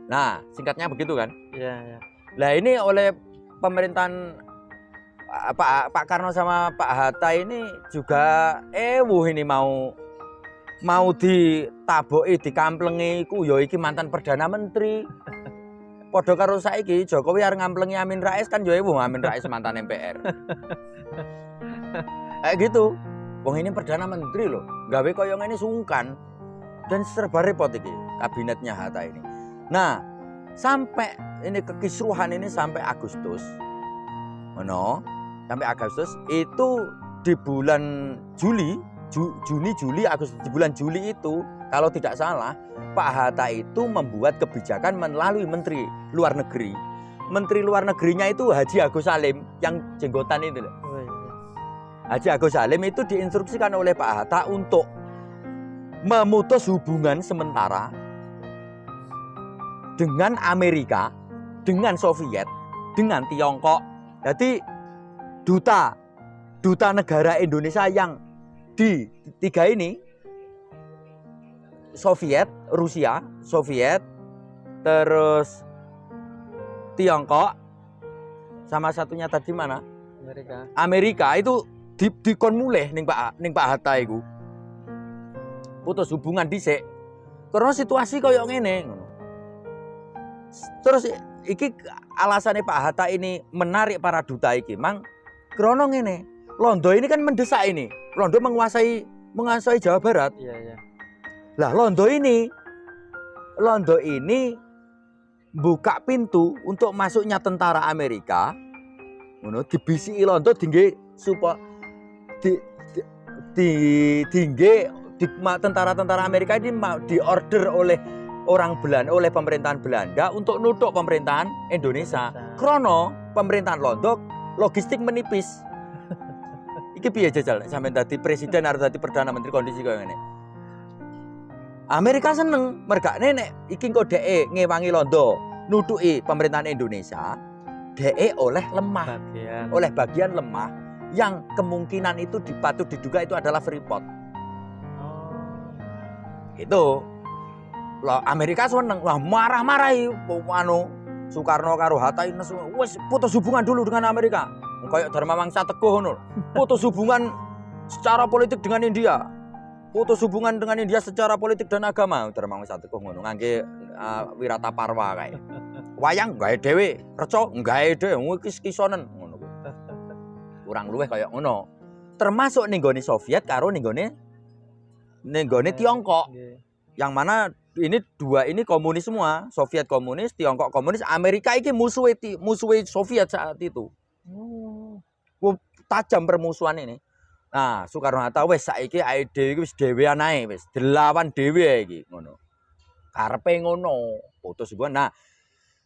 Nah, singkatnya begitu kan? Iya, iya. Lah ini oleh pemerintahan Pak Karno sama Pak Hatta ini juga ini mau ditaboki, dikamplengi iku ya iki mantan Perdana Menteri. Padha karo saiki Jokowi arep ngamplengi Amin Rais kan ya Amin Rais mantan MPR. Kayak gitu. Wong ini Perdana Menteri loh, gawe koyo ngene sungkan. Dan serba repot iki kabinetnya Hatta ini. Nah, sampai ini kekisruhan ini sampai Agustus. Sampai Agustus itu di bulan Juni, Agustus, di bulan Juli itu kalau tidak salah Pak Hatta itu membuat kebijakan melalui Menteri Luar Negeri. Menteri Luar Negerinya itu Haji Agus Salim yang jenggotan itu loh. Oh, iya. Haji Agus Salim itu diinstruksikan oleh Pak Hatta untuk memutus hubungan sementara dengan Amerika, dengan Soviet, dengan Tiongkok. Jadi duta negara Indonesia yang di tiga ini, Rusia, terus Tiongkok, sama satunya tadi mana? Amerika itu dikon mulih ning Pak Hatta iku. Putus hubungan dhisik. Karena situasi koyo ngene ngono. Terus iki alasannya Pak Hatta ini menarik para duta iki mang krono ngene. Londo ini kan mendesak ini. Londo menguasai Jawa Barat. Iya, iya. Lah Londo ini buka pintu untuk masuknya tentara Amerika. Ngono dibisiki Londo dingge supaya tentara-tentara Amerika ini diorder oleh oleh pemerintahan Belanda untuk nutuk pemerintahan Indonesia. Krono pemerintahan Londo logistik menipis. Iki piye jajal sampeyan dadi presiden arep dadi perdana menteri kondisi koyo ngene. Amerika seneng mergane nek iki engko dheke ngewangi Londo nutuki pemerintahan Indonesia, dheke oleh bagian lemah yang kemungkinan itu patut diduga itu adalah Freeport. Itu lah Amerika seneng lah marah-marahi Soekarno karo Hatta wis putus hubungan dulu dengan Amerika. Kayak Dharma Wangsa Teguh ngono. Putus hubungan secara politik dengan India. Putus hubungan dengan India secara politik dan agama. Dharma Wangsa Teguh ngono ngangge Wirata Parwa kae. Wayang gawe dhewe, reca gawe dhewe kisonen ngono. Kurang luwih kaya ngono. Termasuk ning gone Soviet karo ning gone Tiongkok. Yang mana ini dua ini komunis semua, Soviet komunis, Tiongkok komunis, Amerika iki musuhi Soviet saat itu. Tajam permusuhan ini. Nah, Soekarno Hatta wis saiki ae dhewe wis dhewean ae wis dilawan dhewe iki ngono. Karepe ngono, putus hubungan. Nah,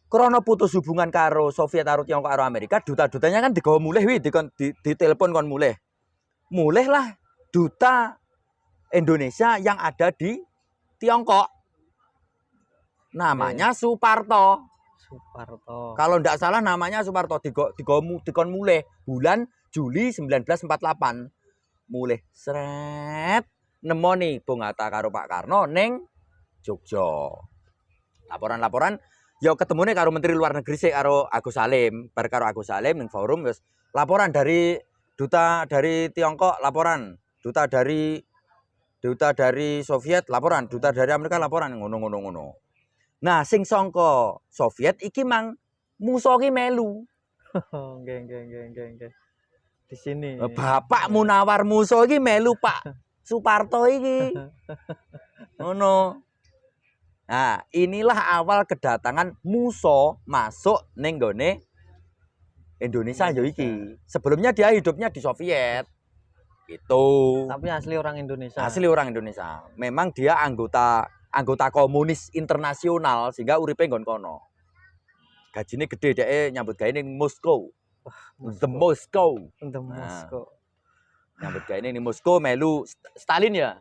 krana putus hubungan karo Soviet karo Tiongkok karo Amerika, duta-dutanya kan digawa mulih ditelepon kon mulih. Mulih lah duta Indonesia yang ada di Tiongkok. Namanya Suparto. Kalau tidak salah namanya Suparto dikon mulih bulan Juli 1948. Mulih sret nemoni Bung Hatta karo Pak Karno ning Jogja. Laporan-laporan ya ketemune karo Menteri Luar Negeri sik karo Agus Salim. Bar karo Agus Salim ning forum wis laporan dari duta dari Tiongkok laporan, duta dari Soviet laporan, duta dari Amerika laporan ngono. Nah, sing sangka Soviet iki mang musuh ki melu. Nggih. Di sini. Bapak Munawar musuh iki melu Pak Suparto iki. Ngono. Nah, inilah awal kedatangan musuh masuk ning gone Indonesia yo iki. Sebelumnya dia hidupnya di Soviet. Itu. Tapi asli orang Indonesia. Asli orang Indonesia. Memang dia anggota komunis internasional sehingga uripe nggon kono. Gajine gede dhek nyambut gawe ning Moskow. The Moscow. Nyambut gawe ning Moskow melu Stalin ya.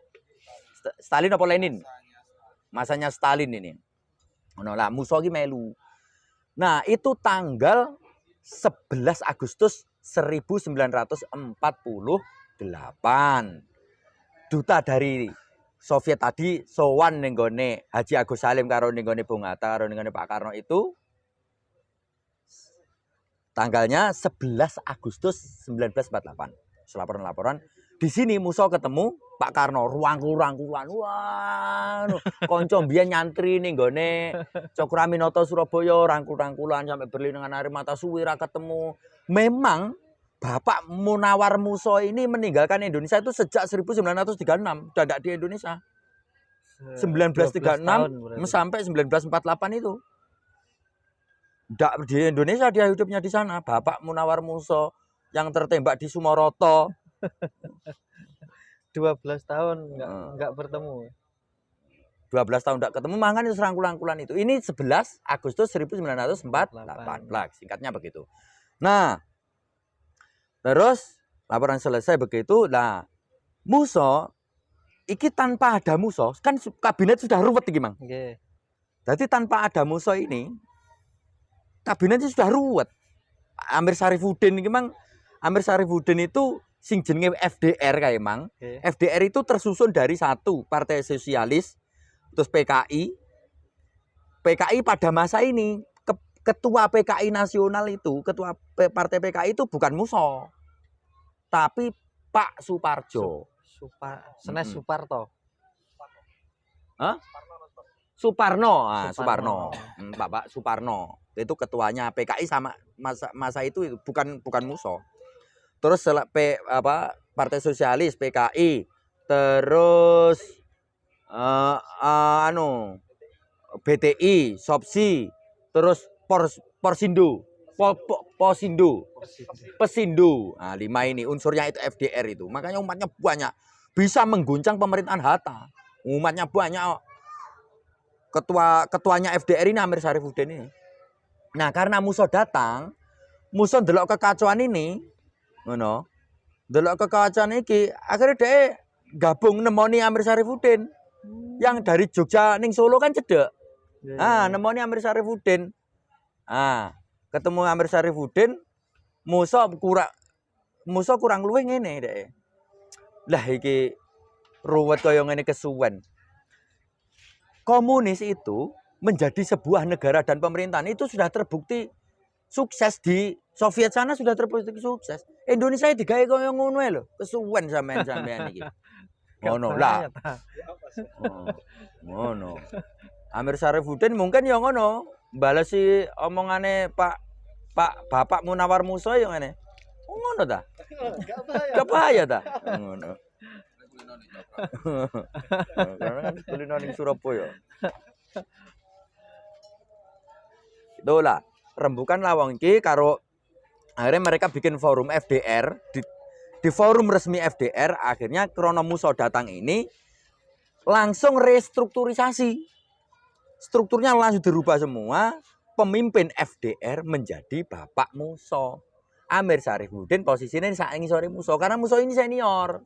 Stalin apa Lenin? Masanya Stalin ini. Ngono lah musuh iki melu. Nah, itu tanggal 11 Agustus 1948. Duta dari Soviet tadi sowan ning gone Haji Agus Salim karo ning gone Bung Hatta karo ning gone Pak Karno itu tanggalnya 11 Agustus 1948. Laporan-laporan di sini Musa ketemu Pak Karno rangkul-rangkulan. Wah, konco mbiyen nyantri ning gone Cokraminoto Surabaya rangkul-rangkulan sampai berlin dengan air mata suwi ra ketemu. Memang Bapak Munawar Muso ini meninggalkan Indonesia itu sejak 1936, udah tidak di Indonesia. 1936 sampai 1948 itu. Tidak di Indonesia dia hidupnya di sana. Bapak Munawar Muso yang tertembak di Sumoroto. 12 tahun enggak bertemu. 12 tahun tidak ketemu, makanya serangkul-rangkulan itu. Ini 11 Agustus 1948. Singkatnya begitu. Nah, terus laporan selesai begitu. Nah, Muso iki tanpa ada Muso kan kabinet sudah ruwet iki, Mang. Nggih. Jadi tanpa ada Muso ini kabinetnya sudah ruwet. Amir Syarifuddin iki, Mang. Amir Syarifuddin itu sing jenenge FDR kae, Mang. FDR itu tersusun dari satu Partai Sosialis, terus PKI. PKI pada masa ini ketua PKI nasional itu, ketua partai PKI itu bukan Muso, tapi Pak Suparjo. Senes Suparto. Hah? Suparno. Suparno. Pak Suparno. Itu ketuanya PKI sama masa itu bukan Muso. Terus Partai Sosialis PKI, terus BTI, Sopsi, terus Porsindo, Pesindo. Nah, 5 ini unsurnya itu FDR itu. Makanya umatnya banyak. Bisa mengguncang pemerintahan Hatta. Umatnya banyak. Ketuanya FDR ini Amir Syarifuddin ini. Nah, karena Muso datang, Muso ndelok kekacauan ini, ngono. Ndelok kekacauan iki, akhirnya dia gabung nemoni Amir Syarifuddin. Yang dari Jogja ning Solo kan cedek. Nemoni Amir Syarifuddin. Ketemu Amir Syarifuddin, Musa kurang luwih ngene dhek. Lah iki ruwet kaya ngene kesuwen. Komunis itu menjadi sebuah negara dan pemerintahan itu sudah terbukti sukses di Soviet sana, sudah terbukti sukses. Indonesia digawe kaya ngono lho, kesuwen sampean iki. Ngono lah. Ngono. Amir Syarifuddin mungkin ya ngono. Balesi omongane Bapak Munawar Muso ya ngene. Ngono ta? Gak bahaya ta? Ngono. Karena kan kulino ning Surabaya. Itulah rembukan lawang iki karo akhirnya mereka bikin forum FDR di forum resmi FDR. Akhirnya krono Muso datang ini langsung restrukturisasi. Strukturnya langsung dirubah semua. Pemimpin FDR menjadi Bapak Muso. Amir Syarifuddin posisinya saat ini sore Muso karena Muso ini senior.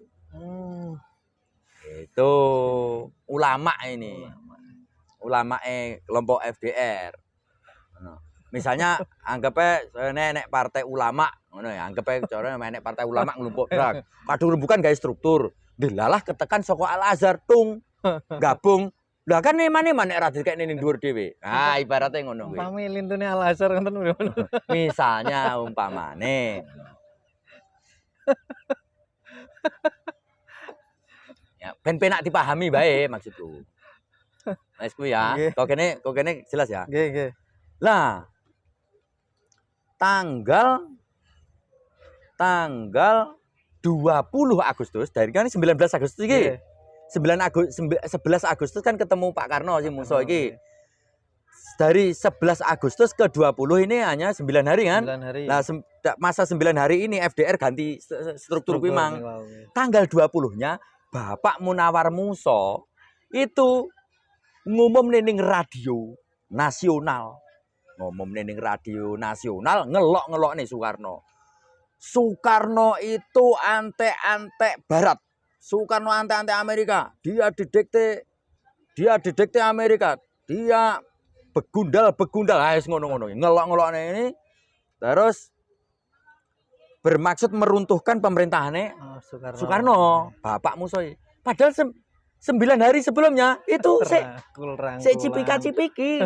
Itu ulama ini. Ulama kelompok FDR. Misalnya anggapnya nenek partai ulama, ngono ya, anggapnya cara nenek partai ulama ngelumpuk drag. Kadung rembukan gawe struktur. Dilalah ketekan saka Al Azhar tung gabung. Lah kan neman-neman nek ra dikekne ning dhuwur dhewe. Ah ibaratnya ngono kuwi. Umpame lintune Al Azhar ngoten ngono. Misalnya umpamane. Ya, ben penak dipahami bae maksudku. Wes kuwi ya. Kok kene jelas ya? Nggih. Lah tanggal 20 Agustus dari kan 19 Agustus iki. 11 Agustus kan ketemu Pak Karno si Muso iki. Dari 11 Agustus ke 20 ini hanya 9 hari kan? 9 hari. Nah, masa 9 hari ini FDR ganti struktur kuwi mang. Tanggal 20-nya Bapak Munawar Muso itu ngumum ning radio nasional. Ngomong ning radio nasional ngelok nih Soekarno. Soekarno itu antek-antek Barat. Soekarno antek-antek Amerika. Dia didikte Amerika. Dia begundal. Wis ngono-ngono. Ngelok-ngelokne ini terus bermaksud meruntuhkan pemerintahannya Soekarno. Bapak Muso. Padahal 9 hari sebelumnya itu Rangkul-rangkulan. cipika-cipiki.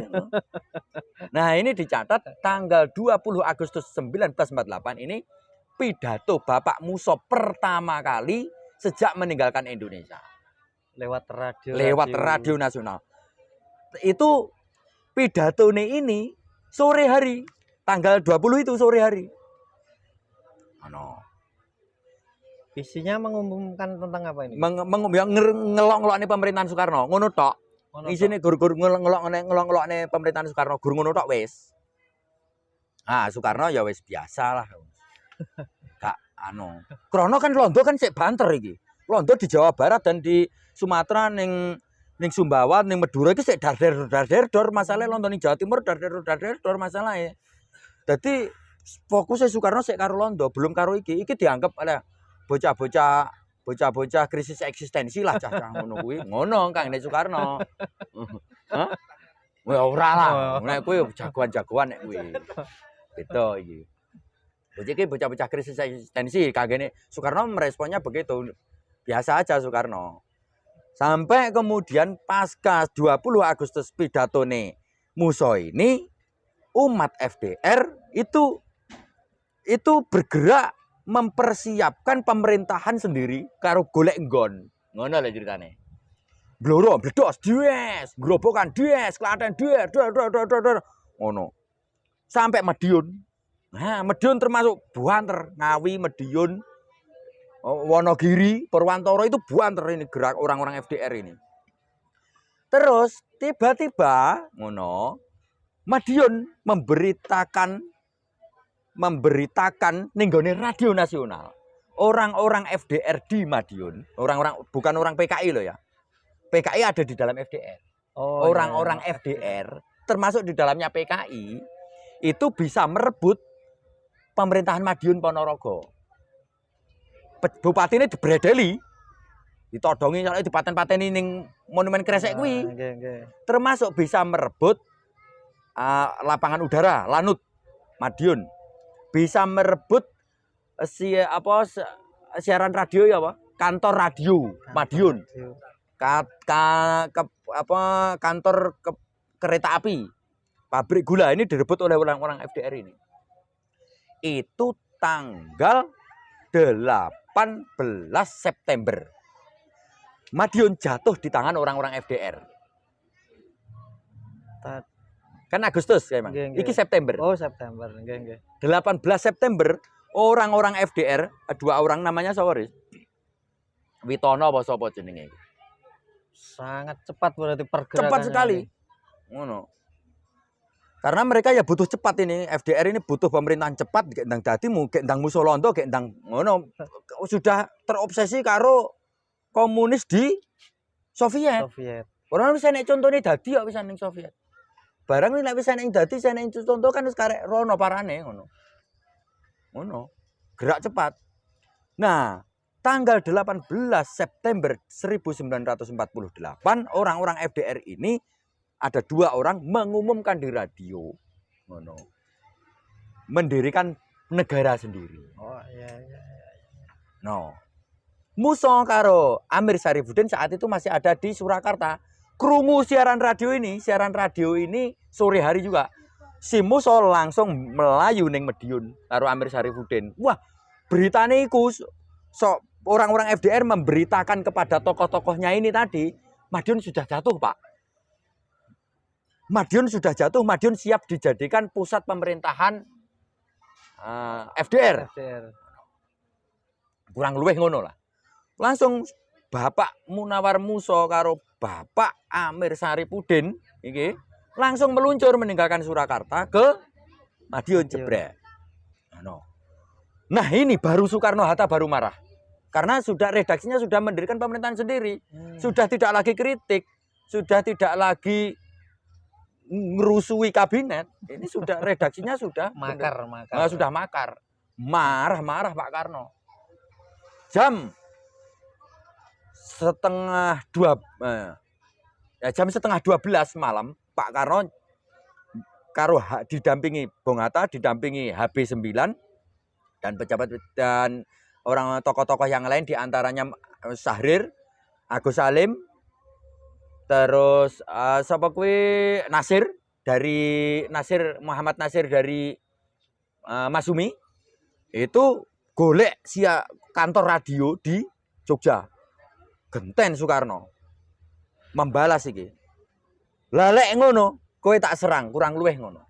Nah, ini dicatat tanggal 20 Agustus 1948 ini pidato Bapak Musso pertama kali sejak meninggalkan Indonesia. Lewat radio. Lewat radio nasional. Itu pidato ini sore hari. Tanggal 20 itu sore hari. Isinya mengumumkan tentang apa ini? Ngelok-ngelokne pemerintahan Soekarno, ngono tok. Isine gur-gur ngelok-ngelokne pemerintahan Soekarno, gur ngono tok wis. Ah, Soekarno ya wis biasa lah. Kak Krono kan londo kan sik banter iki. Londo di Jawa Barat dan di Sumatera ning Sumbawa, ning Madura iki sik dar-dar masalah londo ning Jawa Timur dar-dar masalahe. Dadi fokusnya Soekarno sik karo londo, belum karo iki. Iki dianggap oleh bocah-bocah krisis eksistensi lah cah-cah ngono kuwi. Ngono Kang Nek Soekarno. Hah? Wah ora lah. Nek kuwi jagoan-jagoan nek kuwi. Gitu iki. Bocah-bocah krisis eksistensi kagene Soekarno meresponnya begitu. Biasa aja Soekarno. Sampai kemudian pasca 20 Agustus pidatone Musso ini umat FDR itu bergerak mempersiapkan pemerintahan sendiri karo golek nggon. Ngono lho ceritane. Bloro, bledos, dies, grobokan, dies, Klaten, dies, ngono. Sampai Madiun. Nah, Madiun termasuk buanter, Ngawi, Madiun, Wonogiri, Purwantoro itu buanter ini gerak orang-orang FDR ini. Terus tiba-tiba ngono Madiun memberitakan ninggone radio nasional. Orang-orang FDR di Madiun, bukan orang PKI loh ya. PKI ada di dalam FDR. Orang-orang FDR termasuk di dalamnya PKI itu bisa merebut pemerintahan Madiun Ponorogo. Bupati ini dibredeli, ditodongi soalnya dipaten-pateni ning monumen kresek kuwi. Termasuk bisa merebut lapangan udara Lanut Madiun. Bisa merebut siaran radio ya apa? Kantor radio Madiun. Kantor kereta api, pabrik gula ini direbut oleh orang-orang FDR ini. Itu tanggal 18 September. Madiun jatuh di tangan orang-orang FDR. Kan Agustus ya, Mang. Iki September. Oh, September. Nggih. 18 September orang-orang FDR, dua orang namanya sapa, Witono apa sapa jenenge? Sangat cepat berarti pergerakannya. Cepat sekali. Ngono. Karena mereka ya butuh cepat ini. FDR ini butuh pemerintahan cepat, gendang dadi gendang Musso londo, gendang ngono. Sudah terobsesi karo komunis di Soviet. Orang bisa nek contone dadi kok bisa ning Soviet. Barang nek wis nek dadi nek contoh kan wis karek rono parane ngono. Ngono. Gerak cepat. Nah, tanggal 18 September 1948 orang-orang FDR ini ada dua orang mengumumkan di radio ngono. Mendirikan negara sendiri. Oh iya. No. Musso karo Amir Syarifuddin saat itu masih ada di Surakarta. Krungu siaran radio ini sore hari juga. Si Musso langsung melayu ning Madiun karo Amir Syarifuddin. Wah, beritane iku orang-orang FDR memberitakan kepada tokoh-tokohnya ini tadi, Madiun sudah jatuh, Pak. Madiun sudah jatuh, Madiun siap dijadikan pusat pemerintahan FDR. Kurang luwih ngono lah. Langsung Bapak Munawar Musso karo Bapak Amir Syarifuddin iki langsung meluncur meninggalkan Surakarta ke Madiun jebrek. Nah, ini baru Soekarno-Hatta baru marah. Karena sudah redaksinya sudah mendirikan pemerintahan sendiri. Sudah tidak lagi kritik, sudah tidak lagi ngerusui kabinet. Ini sudah redaksinya sudah makar. Sudah makar. Marah Pak Karno. Jam setengah 12 malam Pak Karno didampingi Bung Hatta, didampingi HB9 dan pejabat dan orang tokoh-tokoh yang lain diantaranya Syahrir, Agus Salim, Terus sapa kuwi Muhammad Nasir dari Masumi itu golek kantor radio di Jogja. Genten Soekarno membalas iki. Lah lek ngono, kowe tak serang kurang luweh ngono.